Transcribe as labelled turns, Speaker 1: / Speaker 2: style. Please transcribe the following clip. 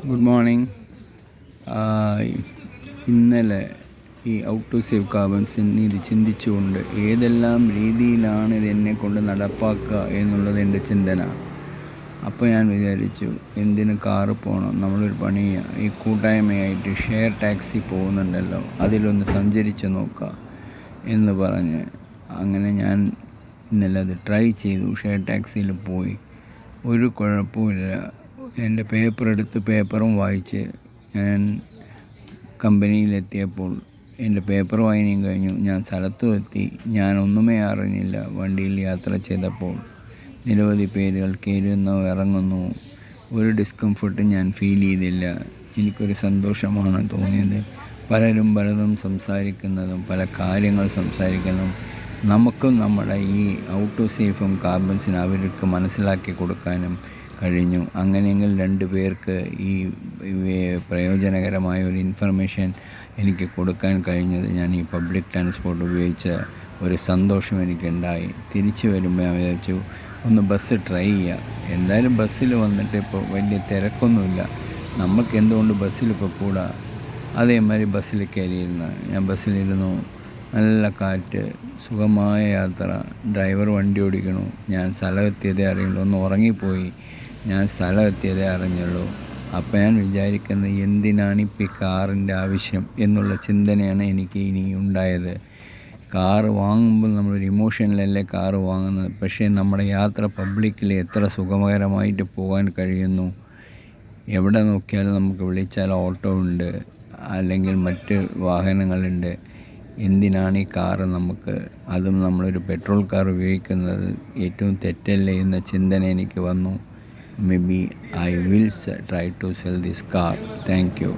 Speaker 1: Good morning. ഇന്നലെ ഈ out to save കാർബൺസിന് ഇത് ചിന്തിച്ചുകൊണ്ട് ഏതെല്ലാം രീതിയിലാണ് ഇത് എന്നെക്കൊണ്ട് നടപ്പാക്കുക എന്നുള്ളത് എൻ്റെ ചിന്തന. അപ്പോൾ ഞാൻ വിചാരിച്ചു, എന്തിന് കാറ് പോകണം, നമ്മളൊരു പണി ഈ കൂട്ടായ്മയായിട്ട് ഷെയർ ടാക്സി പോകുന്നുണ്ടല്ലോ, അതിലൊന്ന് സഞ്ചരിച്ച് നോക്കുക എന്ന് പറഞ്ഞ് അങ്ങനെ ഞാൻ ഇന്നലെ അത് ട്രൈ ചെയ്തു. ഷെയർ ടാക്സിയിൽ പോയി, ഒരു കുഴപ്പമില്ല. എൻ്റെ പേപ്പറും വായിച്ച് ഞാൻ കമ്പനിയിലെത്തിയപ്പോൾ എൻ്റെ പേപ്പർ വായനയും കഴിഞ്ഞു. ഞാൻ സ്ഥലത്തും എത്തി. ഞാനൊന്നുമേ അറിഞ്ഞില്ല. വണ്ടിയിൽ യാത്ര ചെയ്തപ്പോൾ നിരവധി പേരുകൾ കയറുന്നു, ഇറങ്ങുന്നു. ഒരു ഡിസ്കംഫർട്ടും ഞാൻ ഫീൽ ചെയ്തില്ല. എനിക്കൊരു സന്തോഷമാണ് തോന്നിയത്. പലരും പലതും സംസാരിക്കുന്നതും പല കാര്യങ്ങൾ സംസാരിക്കുന്നതും നമുക്കും നമ്മുടെ ഈ ഔട്ട് ടു സേഫും കാർബൺസിന് അവർക്ക് മനസ്സിലാക്കി കൊടുക്കാനും കഴിഞ്ഞു. അങ്ങനെയെങ്കിൽ 2 പേർക്ക് ഈ പ്രയോജനകരമായ ഒരു ഇൻഫർമേഷൻ എനിക്ക് കൊടുക്കാൻ കഴിഞ്ഞത് ഞാൻ ഈ പബ്ലിക് ട്രാൻസ്പോർട്ട് ഉപയോഗിച്ച ഒരു സന്തോഷം എനിക്കുണ്ടായി. തിരിച്ചു വരുമ്പോൾ ഞാൻ വിചാരിച്ചു ഒന്ന് ബസ് ട്രൈ ചെയ്യാം. എന്തായാലും ബസ്സിൽ വന്നിട്ട് ഇപ്പോൾ വലിയ തിരക്കൊന്നുമില്ല, നമുക്ക് എന്തുകൊണ്ട് ബസ്സിൽ പൊക്കൂടാ. അതേമാതിരി ബസ്സിൽ കയറിയിരുന്നു. ഞാൻ ബസ്സിലിരുന്നു. നല്ല കാറ്റ്, സുഖമായ യാത്ര. ഡ്രൈവർ വണ്ടി ഓടിക്കണു. ഞാൻ സ്ഥലം എത്തിയതേ അറിയുള്ളൂ. ഒന്ന് ഉറങ്ങിപ്പോയി. ഞാൻ സ്ഥലം എത്തിയതേ അറിഞ്ഞുള്ളൂ. അപ്പോൾ ഞാൻ വിചാരിക്കുന്നത്, എന്തിനാണിപ്പോൾ ഈ കാറിൻ്റെ ആവശ്യം എന്നുള്ള ചിന്തനയാണ് എനിക്ക് ഇനി ഉണ്ടായത്. കാറ് വാങ്ങുമ്പോൾ നമ്മളൊരു ഇമോഷനിലല്ലേ കാറ് വാങ്ങുന്നത്. പക്ഷേ നമ്മുടെ യാത്ര പബ്ലിക്കിൽ എത്ര സുഖകരമായിട്ട് പോകാൻ കഴിയുന്നു. എവിടെ നോക്കിയാലും നമുക്ക് വിളിച്ചാൽ ഓട്ടോ ഉണ്ട്, അല്ലെങ്കിൽ മറ്റ് വാഹനങ്ങളുണ്ട്. എന്തിനാണ് ഈ കാറ് നമുക്ക്, അതും നമ്മളൊരു പെട്രോൾ കാർ ഉപയോഗിക്കുന്നത് ഏറ്റവും തെറ്റല്ലേ എന്ന ചിന്തന എനിക്ക് വന്നു. Maybe I will try to sell this car. Thank you.